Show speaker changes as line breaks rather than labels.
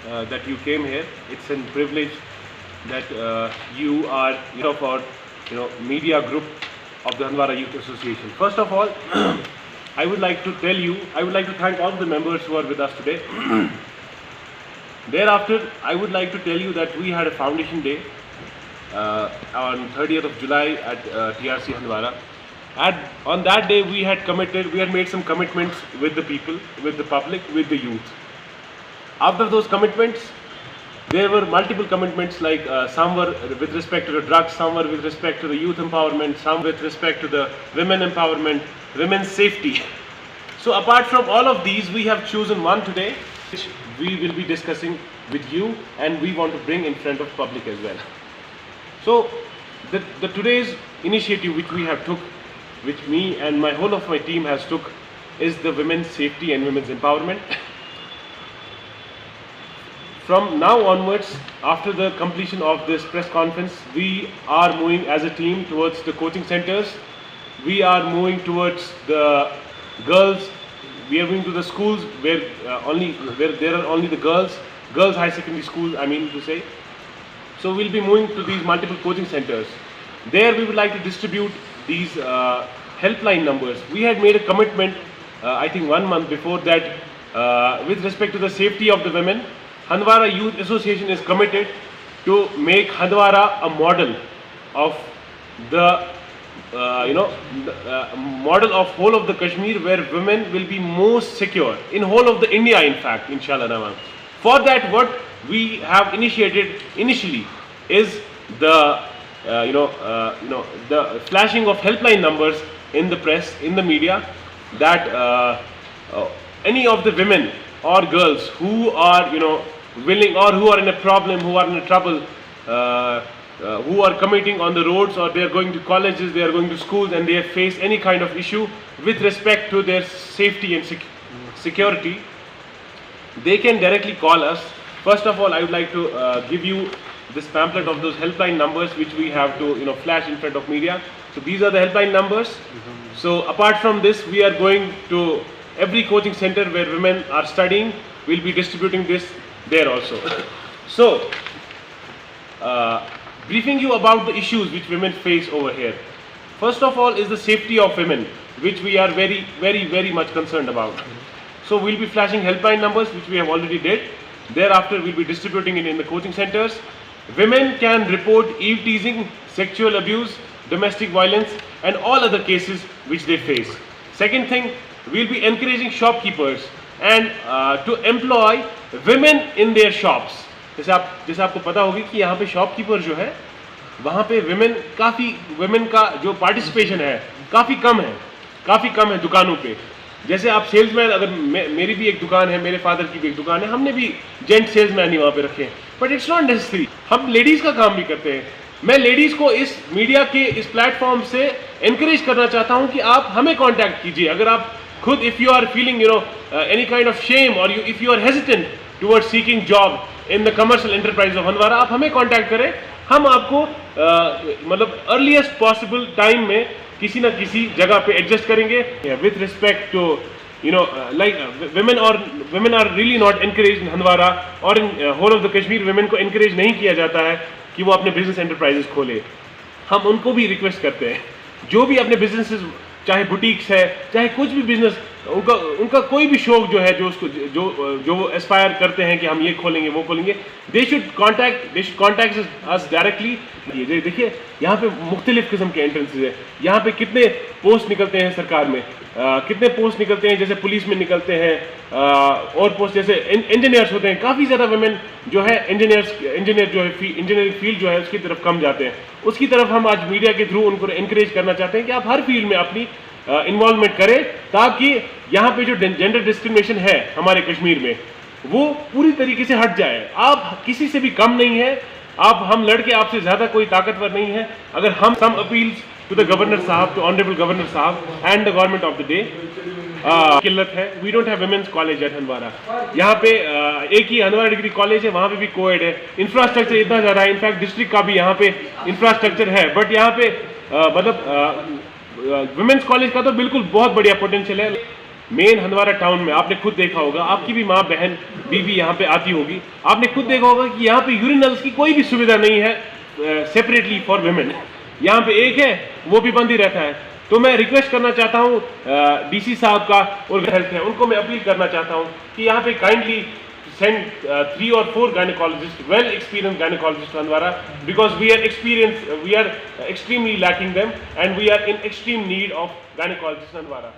that you came here. It's a privilege that you are of our media group of the Handwara Youth Association. First of all, I would like to thank all the members who are with us today. Thereafter, I would like to tell you that we had a foundation day on 30th of July at TRC Handwara. On that day, we had made some commitments with the people, with the public, with the youth. After those commitments, there were multiple commitments, like some were with respect to the drugs, some were with respect to the youth empowerment, some with respect to the women empowerment, women's safety. So apart from all of these, we have chosen one today, which we will be discussing with you, and we want to bring in front of public as well. So the today's initiative which we have took, which me and whole of my team has took, is the women's safety and women's empowerment. From now onwards, after the completion of this press conference, we are moving as a team towards the coaching centers. We are moving towards the girls. We are moving to the schools where there are only the girls high secondary schools, I mean to say. So we'll be moving to these multiple coaching centers. There we would like to distribute these helpline numbers. We had made a commitment, I think 1 month before that, with respect to the safety of the women. Handwara Youth Association is committed to make Handwara a model of the model of whole of the Kashmir, where women will be most secure in whole of the India, in fact, inshallah Rahman. For that, what we have initiated initially is the the flashing of helpline numbers in the press, in the media, that any of the women or girls who are willing, or who are in a problem, who are in a trouble, who are commuting on the roads, or they are going to colleges, they are going to schools, and they face any kind of issue with respect to their safety and security, they can directly call us. First of all, I would like to give you this pamphlet of those helpline numbers which we have to flash in front of media. So these are the helpline numbers. So apart from this, we are going to every coaching center where women are studying. We'll be distributing this there also. So briefing you about the issues which women face over here. First of all is the safety of women, which we are very, very, very much concerned about. So we'll be flashing helpline numbers, which we have already did. Thereafter, we'll be distributing it in the coaching centers. Women can report eve teasing, sexual abuse, domestic violence, and all other cases which they face. Second thing, we'll be encouraging shopkeepers and to employ women in their shops. जैसे आपको पता होगी कि यहाँ पे shopkeeper जो है, वहाँ पे women का जो पार्टिसिपेशन है काफ़ी कम है दुकानों पे. जैसे आप सेल्समैन, अगर मेरी भी एक दुकान है, मेरे फादर की भी एक दुकान है, हमने भी जेंट सेल्समैन ही वहाँ पे रखे हैं, बट इट्स नॉट नेसेसरी. हम लेडीज़ का काम भी करते हैं. मैं लेडीज़ को इस मीडिया के इस प्लेटफॉर्म से एनकरेज करना चाहता हूँ कि आप हमें कॉन्टैक्ट कीजिए. अगर आप खुद, if you are feeling any kind of shame, और if you are hesitant towards seeking job in the commercial enterprise of Handwara, आप हमें कॉन्टैक्ट करें. हम आपको मतलब अर्लीस्ट पॉसिबल टाइम में किसी ना किसी जगह पे एडजस्ट करेंगे. With respect to like women are really not encouraged in Handwara or in whole of the Kashmir. women को encourage नहीं किया जाता है कि वो अपने business enterprises खोले. हम उनको भी रिक्वेस्ट करते हैं, जो भी अपने businesses, चाहे बुटीक्स है, चाहे कुछ भी बिजनेस, उनका कोई भी शौक जो है, जो वो एस्पायर करते हैं कि हम ये खोलेंगे, वो खोलेंगे, they should contact us directly. देखिए यहाँ पे मुख्तलिफ किस्म के एंट्रेंसेज है. यहाँ पे कितने पोस्ट निकलते हैं सरकार में, कितने पोस्ट निकलते हैं, जैसे पुलिस में निकलते हैं, और पोस्ट जैसे इंजीनियर्स होते हैं. काफ़ी ज़्यादा वुमेन जो है इंजीनियर जो है, इंजीनियरिंग फील्ड जो है उसकी तरफ कम जाते हैं. उसकी तरफ हम आज मीडिया के थ्रू उनको एनकरेज करना चाहते हैं कि आप हर फील्ड में अपनी इन्वॉल्वमेंट करें, ताकि यहाँ पे जो जेंडर डिस्क्रिमिनेशन है हमारे कश्मीर में, वो पूरी तरीके से हट जाए. आप किसी से भी कम नहीं है, हम लड़के आपसे ज़्यादा कोई ताकतवर नहीं है. अगर हम some appeals to the governor साहब, टू ऑनरेबल गवर्नर साहब and the government of the day. किल्लत है, we don't have women's college at Handwara. यहाँ पे एक ही हंदवारा डिग्री कॉलेज है, वहाँ पे भी कोएड है. इंफ्रास्ट्रक्चर इतना ज़्यादा है, इनफैक्ट डिस्ट्रिक्ट का भी यहाँ पे इंफ्रास्ट्रक्चर है, बट यहाँ पे मतलब वुमेन्स कॉलेज का तो बिल्कुल बहुत बढ़िया पोटेंशियल है. मेन हंदवारा टाउन में आपने खुद देखा होगा, आपकी भी माँ बहन बीवी यहाँ पे आती होगी, आपने खुद देखा होगा कि यहाँ पे यूरिनल्स की कोई भी सुविधा नहीं है सेपरेटली फॉर वुमेन। यहाँ पे एक है, वो भी बंद ही रहता है। तो मैं रिक्वेस्ट करना चाहता हूँ डीसी साहब का और हेल्थ है, उनको मैं अपील करना चाहता हूँ कि यहाँ पे kindly send 3 or 4 gynecologists, well experienced gynecologists to Handwara, because we are extremely lacking them and we are in extreme need of gynecologists in Handwara.